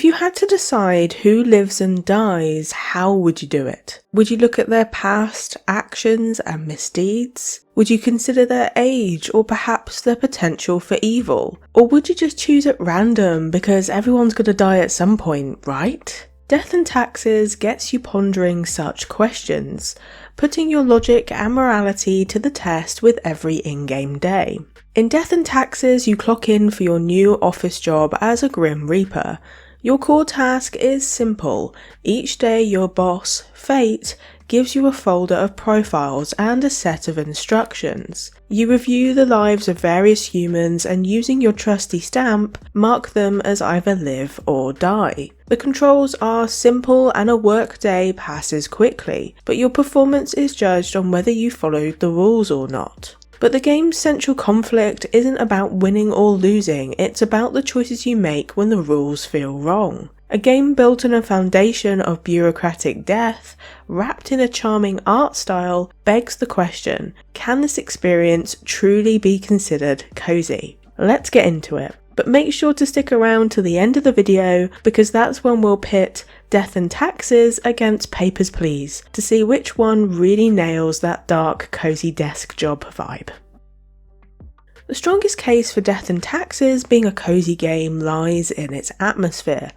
If you had to decide who lives and dies, how would you do it? Would you look at their past actions and misdeeds? Would you consider their age or perhaps their potential for evil? Or would you just choose at random because everyone's going to die at some point, right? Death and Taxes gets you pondering such questions, putting your logic and morality to the test with every in-game day. In Death and Taxes, you clock in for your new office job as a Grim Reaper. Your core task is simple. Each day your boss, Fate, gives you a folder of profiles and a set of instructions. You review the lives of various humans and using your trusty stamp, mark them as either live or die. The controls are simple and a work day passes quickly, but your performance is judged on whether you followed the rules or not. But the game's central conflict isn't about winning or losing, it's about the choices you make when the rules feel wrong. A game built on a foundation of bureaucratic death, wrapped in a charming art style, begs the question, can this experience truly be considered cozy? Let's get into it. But make sure to stick around to the end of the video because that's when we'll pit Death and Taxes against Papers, Please to see which one really nails that dark, cozy desk job vibe. The strongest case for Death and Taxes being a cozy game lies in its atmosphere.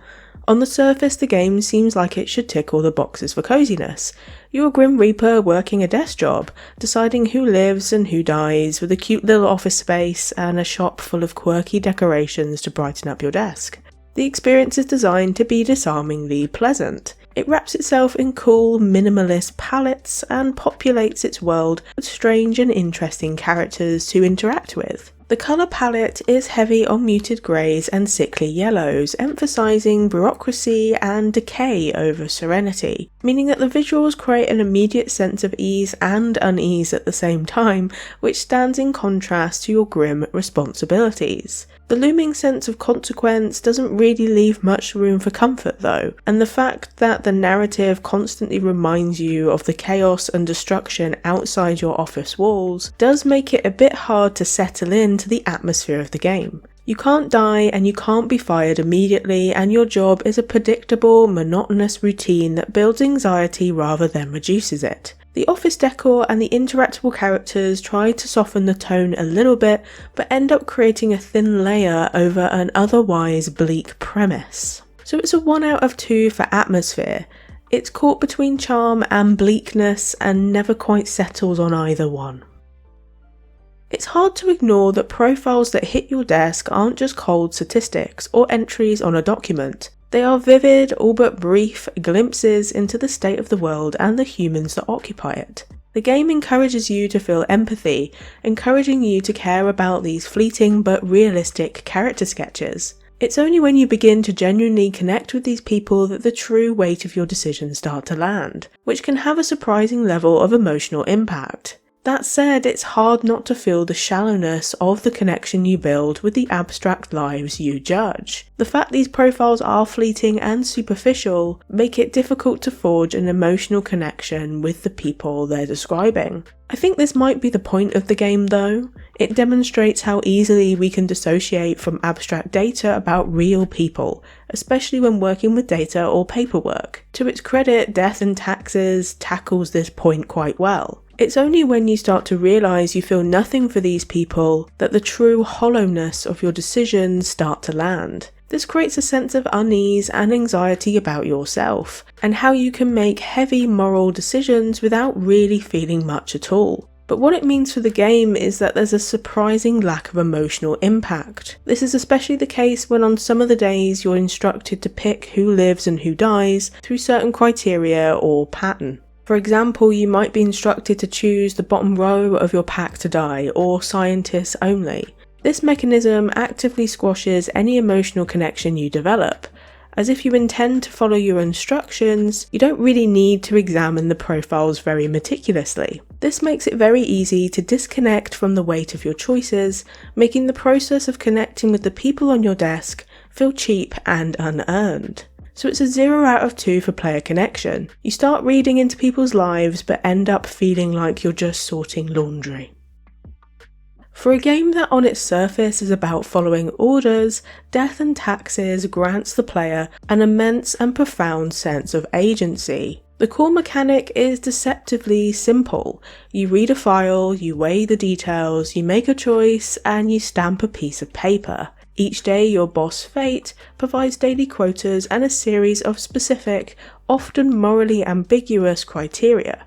On the surface, the game seems like it should tick all the boxes for coziness. You're a Grim Reaper working a desk job, deciding who lives and who dies, with a cute little office space and a shop full of quirky decorations to brighten up your desk. The experience is designed to be disarmingly pleasant. It wraps itself in cool, minimalist palettes and populates its world with strange and interesting characters to interact with. The colour palette is heavy on muted greys and sickly yellows, emphasising bureaucracy and decay over serenity, meaning that the visuals create an immediate sense of ease and unease at the same time, which stands in contrast to your grim responsibilities. The looming sense of consequence doesn't really leave much room for comfort though, and the fact that the narrative constantly reminds you of the chaos and destruction outside your office walls does make it a bit hard to settle into the atmosphere of the game. You can't die and you can't be fired immediately, and your job is a predictable, monotonous routine that builds anxiety rather than reduces it. The office decor and the interactable characters try to soften the tone a little bit, but end up creating a thin layer over an otherwise bleak premise. So it's a 1 out of 2 for atmosphere. It's caught between charm and bleakness and never quite settles on either one. It's hard to ignore that profiles that hit your desk aren't just cold statistics or entries on a document. They are vivid, all but brief, glimpses into the state of the world and the humans that occupy it. The game encourages you to feel empathy, encouraging you to care about these fleeting but realistic character sketches. It's only when you begin to genuinely connect with these people that the true weight of your decisions start to land, which can have a surprising level of emotional impact. That said, it's hard not to feel the shallowness of the connection you build with the abstract lives you judge. The fact these profiles are fleeting and superficial make it difficult to forge an emotional connection with the people they're describing. I think this might be the point of the game though. It demonstrates how easily we can dissociate from abstract data about real people, especially when working with data or paperwork. To its credit, Death and Taxes tackles this point quite well. It's only when you start to realise you feel nothing for these people that the true hollowness of your decisions start to land. This creates a sense of unease and anxiety about yourself, and how you can make heavy moral decisions without really feeling much at all. But what it means for the game is that there's a surprising lack of emotional impact. This is especially the case when on some of the days you're instructed to pick who lives and who dies through certain criteria or pattern. For example, you might be instructed to choose the bottom row of your pack to die, or scientists only. This mechanism actively squashes any emotional connection you develop, as if you intend to follow your instructions, you don't really need to examine the profiles very meticulously. This makes it very easy to disconnect from the weight of your choices, making the process of connecting with the people on your desk feel cheap and unearned. So it's a 0 out of 2 for player connection. You start reading into people's lives but end up feeling like you're just sorting laundry. For a game that on its surface is about following orders, Death and Taxes grants the player an immense and profound sense of agency. The core mechanic is deceptively simple. You read a file, you weigh the details, you make a choice, and you stamp a piece of paper. Each day your boss Fate provides daily quotas and a series of specific, often morally ambiguous criteria.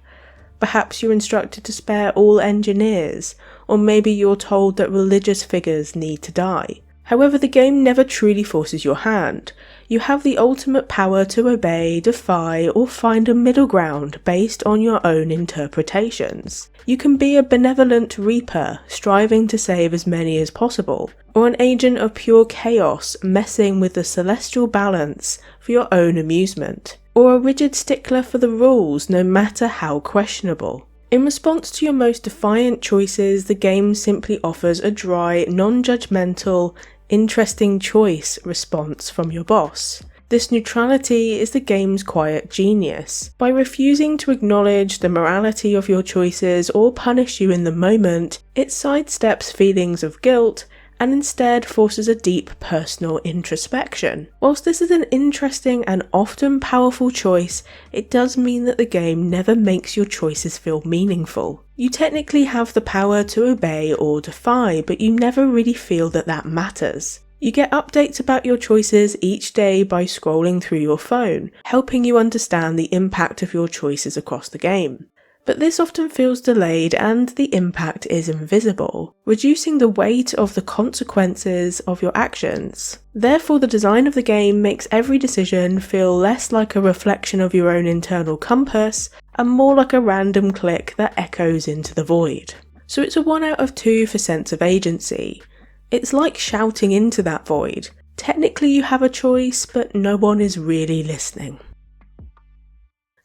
Perhaps you're instructed to spare all engineers, or maybe you're told that religious figures need to die. However, the game never truly forces your hand. You have the ultimate power to obey, defy, or find a middle ground based on your own interpretations. You can be a benevolent reaper, striving to save as many as possible, or an agent of pure chaos, messing with the celestial balance for your own amusement, or a rigid stickler for the rules, no matter how questionable. In response to your most defiant choices, the game simply offers a dry, non-judgmental, interesting choice response from your boss. This neutrality is the game's quiet genius. By refusing to acknowledge the morality of your choices or punish you in the moment, it sidesteps feelings of guilt and instead forces a deep personal introspection. Whilst this is an interesting and often powerful choice, it does mean that the game never makes your choices feel meaningful. You technically have the power to obey or defy, but you never really feel that that matters. You get updates about your choices each day by scrolling through your phone, helping you understand the impact of your choices across the game. But this often feels delayed and the impact is invisible, reducing the weight of the consequences of your actions. Therefore, the design of the game makes every decision feel less like a reflection of your own internal compass and more like a random click that echoes into the void. So it's a 1 out of 2 for sense of agency. It's like shouting into that void. Technically you have a choice, but no one is really listening.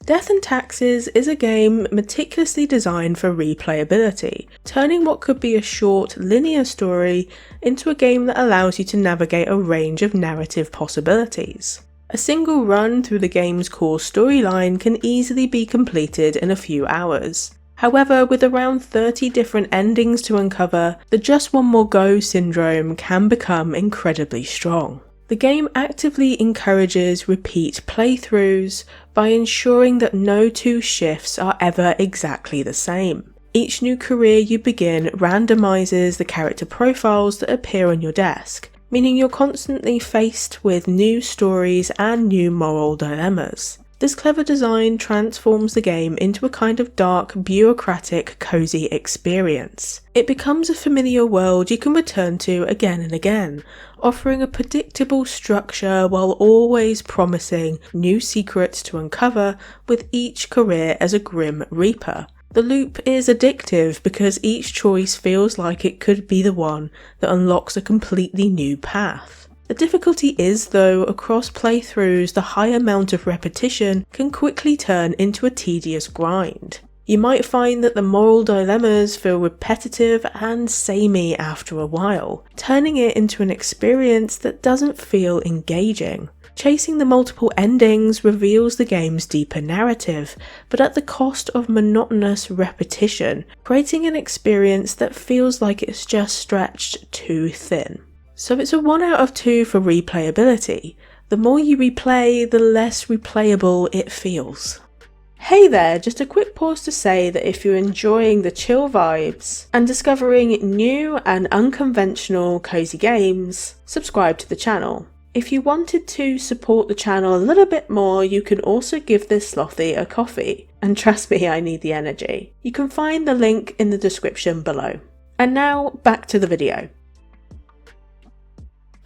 Death and Taxes is a game meticulously designed for replayability, turning what could be a short, linear story into a game that allows you to navigate a range of narrative possibilities. A single run through the game's core storyline can easily be completed in a few hours. However, with around 30 different endings to uncover, the just one more go syndrome can become incredibly strong. The game actively encourages repeat playthroughs by ensuring that no two shifts are ever exactly the same. Each new career you begin randomizes the character profiles that appear on your desk, meaning you're constantly faced with new stories and new moral dilemmas. This clever design transforms the game into a kind of dark, bureaucratic, cozy experience. It becomes a familiar world you can return to again and again, offering a predictable structure while always promising new secrets to uncover with each career as a grim reaper. The loop is addictive because each choice feels like it could be the one that unlocks a completely new path. The difficulty is, though, across playthroughs, the high amount of repetition can quickly turn into a tedious grind. You might find that the moral dilemmas feel repetitive and samey after a while, turning it into an experience that doesn't feel engaging. Chasing the multiple endings reveals the game's deeper narrative, but at the cost of monotonous repetition, creating an experience that feels like it's just stretched too thin. So it's a 1 out of 2 for replayability. The more you replay, the less replayable it feels. Hey there, just a quick pause to say that if you're enjoying the chill vibes and discovering new and unconventional cozy games, subscribe to the channel. If you wanted to support the channel a little bit more, you can also give this slothy a coffee. And trust me, I need the energy. You can find the link in the description below. And now, back to the video.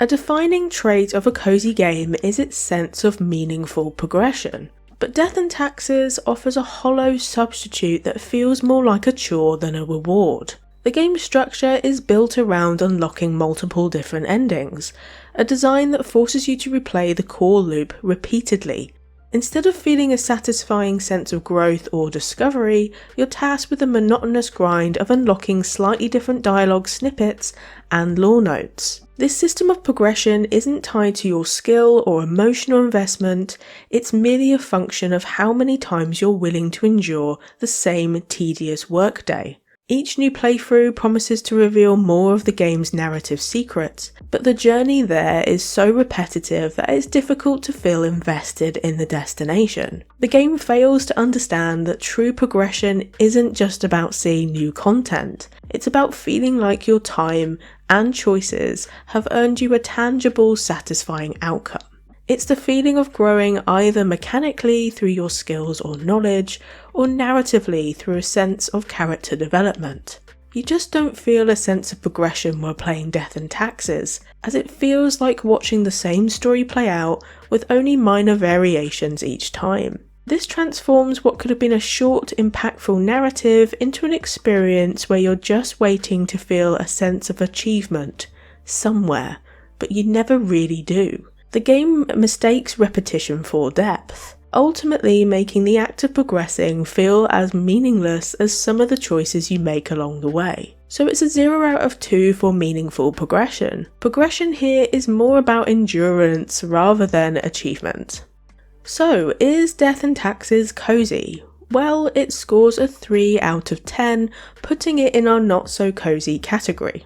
A defining trait of a cozy game is its sense of meaningful progression, but Death and Taxes offers a hollow substitute that feels more like a chore than a reward. The game's structure is built around unlocking multiple different endings, a design that forces you to replay the core loop repeatedly. Instead of feeling a satisfying sense of growth or discovery, you're tasked with the monotonous grind of unlocking slightly different dialogue snippets and lore notes. This system of progression isn't tied to your skill or emotional investment, it's merely a function of how many times you're willing to endure the same tedious workday. Each new playthrough promises to reveal more of the game's narrative secrets, but the journey there is so repetitive that it's difficult to feel invested in the destination. The game fails to understand that true progression isn't just about seeing new content, it's about feeling like your time and choices have earned you a tangible, satisfying outcome. It's the feeling of growing either mechanically through your skills or knowledge, or narratively through a sense of character development. You just don't feel a sense of progression while playing Death and Taxes, as it feels like watching the same story play out with only minor variations each time. This transforms what could have been a short, impactful narrative into an experience where you're just waiting to feel a sense of achievement somewhere, but you never really do. The game mistakes repetition for depth, ultimately making the act of progressing feel as meaningless as some of the choices you make along the way. So it's a 0 out of 2 for meaningful progression. Progression here is more about endurance rather than achievement. So, is Death and Taxes cozy? Well, it scores a 3 out of 10, putting it in our not so cozy category.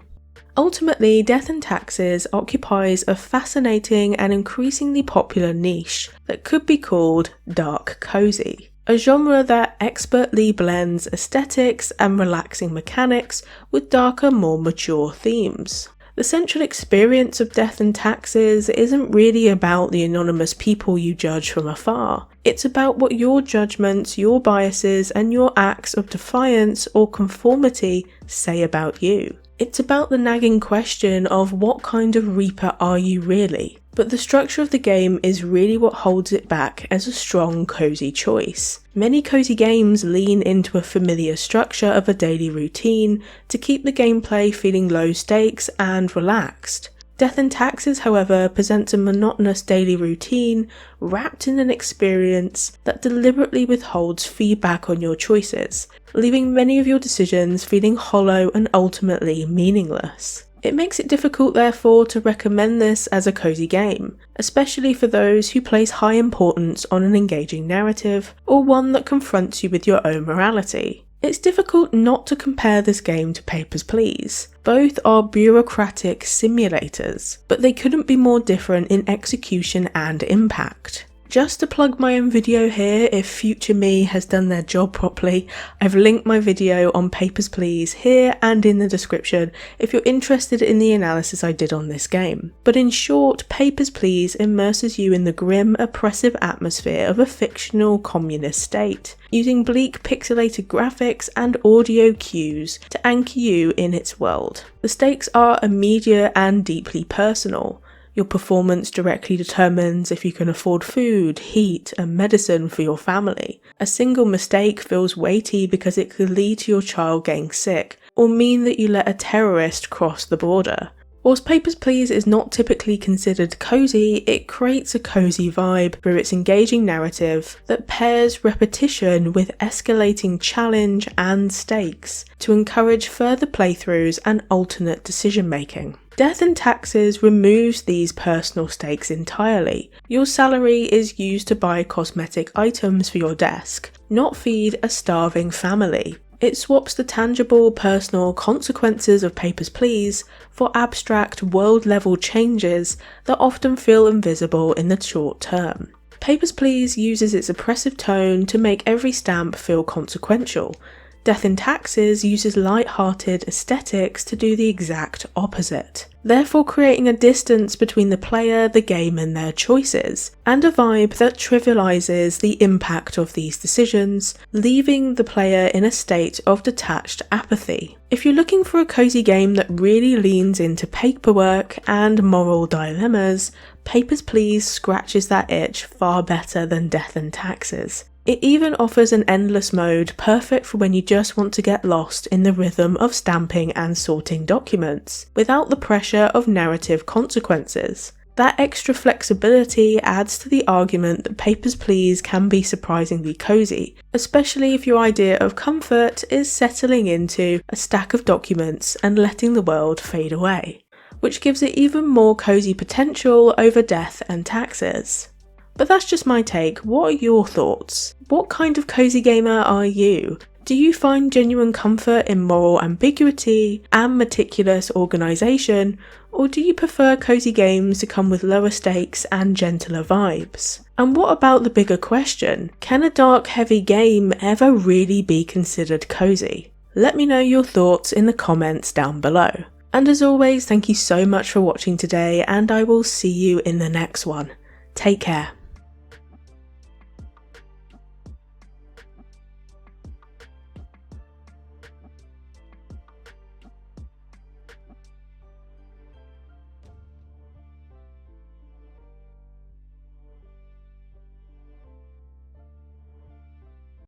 Ultimately, Death and Taxes occupies a fascinating and increasingly popular niche that could be called dark cozy, a genre that expertly blends aesthetics and relaxing mechanics with darker, more mature themes. The central experience of Death and Taxes isn't really about the anonymous people you judge from afar. It's about what your judgments, your biases, and your acts of defiance or conformity say about you. It's about the nagging question of what kind of Reaper are you really? But the structure of the game is really what holds it back as a strong, cozy choice. Many cozy games lean into a familiar structure of a daily routine to keep the gameplay feeling low stakes and relaxed. Death and Taxes, however, presents a monotonous daily routine wrapped in an experience that deliberately withholds feedback on your choices, leaving many of your decisions feeling hollow and ultimately meaningless. It makes it difficult, therefore, to recommend this as a cozy game, especially for those who place high importance on an engaging narrative or one that confronts you with your own morality. It's difficult not to compare this game to Papers, Please. Both are bureaucratic simulators, but they couldn't be more different in execution and impact. Just to plug my own video here, if future me has done their job properly, I've linked my video on Papers, Please here and in the description if you're interested in the analysis I did on this game. But in short, Papers, Please immerses you in the grim, oppressive atmosphere of a fictional communist state, using bleak pixelated graphics and audio cues to anchor you in its world. The stakes are immediate and deeply personal. Your performance directly determines if you can afford food, heat, and medicine for your family. A single mistake feels weighty because it could lead to your child getting sick, or mean that you let a terrorist cross the border. Whilst Papers, Please is not typically considered cozy, it creates a cozy vibe through its engaging narrative that pairs repetition with escalating challenge and stakes to encourage further playthroughs and alternate decision making. Death and Taxes removes these personal stakes entirely. Your salary is used to buy cosmetic items for your desk, not feed a starving family. It swaps the tangible, personal consequences of Papers, Please for abstract, world-level changes that often feel invisible in the short term. Papers, Please uses its oppressive tone to make every stamp feel consequential. Death and Taxes uses light-hearted aesthetics to do the exact opposite, therefore creating a distance between the player, the game and their choices, and a vibe that trivializes the impact of these decisions, leaving the player in a state of detached apathy. If you're looking for a cozy game that really leans into paperwork and moral dilemmas, Papers, Please scratches that itch far better than Death and Taxes. It even offers an endless mode perfect for when you just want to get lost in the rhythm of stamping and sorting documents, without the pressure of narrative consequences. That extra flexibility adds to the argument that Papers, Please can be surprisingly cozy, especially if your idea of comfort is settling into a stack of documents and letting the world fade away, which gives it even more cozy potential over Death and Taxes. But that's just my take. What are your thoughts? What kind of cozy gamer are you? Do you find genuine comfort in moral ambiguity and meticulous organisation, or do you prefer cosy games to come with lower stakes and gentler vibes? And what about the bigger question, can a dark heavy game ever really be considered cosy? Let me know your thoughts in the comments down below. And as always, thank you so much for watching today, and I will see you in the next one. Take care.